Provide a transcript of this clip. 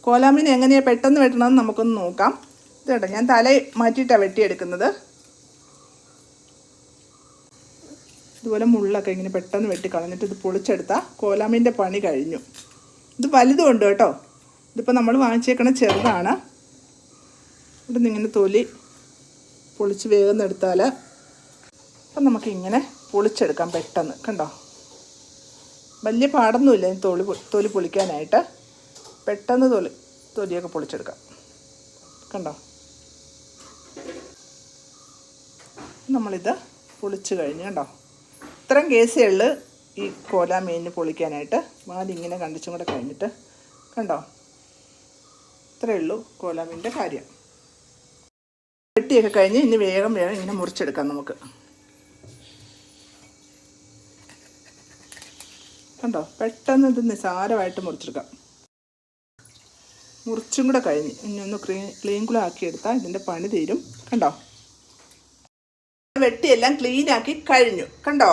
കോലാമീൻ എങ്ങനെയാണ് പെട്ടെന്ന് വെട്ടണമെന്ന് നമുക്കൊന്ന് നോക്കാം. ഇത് കേട്ടോ, ഞാൻ തല മാറ്റിയിട്ടാണ് വെട്ടിയെടുക്കുന്നത്. ഇതുപോലെ മുള്ളൊക്കെ ഇങ്ങനെ പെട്ടെന്ന് വെട്ടി കളഞ്ഞിട്ട് ഇത് പൊളിച്ചെടുത്താൽ കോലാമീൻ്റെ പണി കഴിഞ്ഞു. ഇത് വലുതുമുണ്ട് കേട്ടോ. ഇതിപ്പോൾ നമ്മൾ വാങ്ങിച്ചേക്കണ ചെറുതാണ്. ഇവിടെ നിന്ന് ഇങ്ങനെ തൊലി പൊളിച്ച് വേഗം എടുത്താൽ അപ്പം നമുക്കിങ്ങനെ പൊളിച്ചെടുക്കാം പെട്ടെന്ന്. കണ്ടോ, വലിയ പാടൊന്നുമില്ല ഈ തൊലി പൊളിക്കാനായിട്ട്. പെട്ടെന്ന് തൊലിയൊക്കെ പൊളിച്ചെടുക്കാം. കണ്ടോ, നമ്മളിത് പൊളിച്ച് കഴിഞ്ഞ് കണ്ടോ. ഇത്രയും കേസേ ഉള്ളു ഈ കോലാമീനിന് പൊളിക്കാനായിട്ട്. വാലിങ്ങനെ കണ്ടിച്ചും കൂടെ കഴിഞ്ഞിട്ട് കണ്ടോ, ഇത്രയേ ഉള്ളൂ കോലാമീനിൻ്റെ കാര്യം. വെട്ടിയൊക്കെ കഴിഞ്ഞ് ഇനി വേഗം ഇങ്ങനെ മുറിച്ചെടുക്കാം നമുക്ക്. കണ്ടോ, പെട്ടെന്ന് ഇത് നിസാരമായിട്ട് മുറിച്ചെടുക്കാം. മുറിച്ചും കൂടെ കഴിഞ്ഞ് ഇനി ഒന്ന് ക്ലീൻ കൂടെ ആക്കിയെടുത്താൽ ഇതിൻ്റെ പണി തീരും. കണ്ടോ, വെട്ടിയെല്ലാം ക്ലീനാക്കി കഴിഞ്ഞു. കണ്ടോ.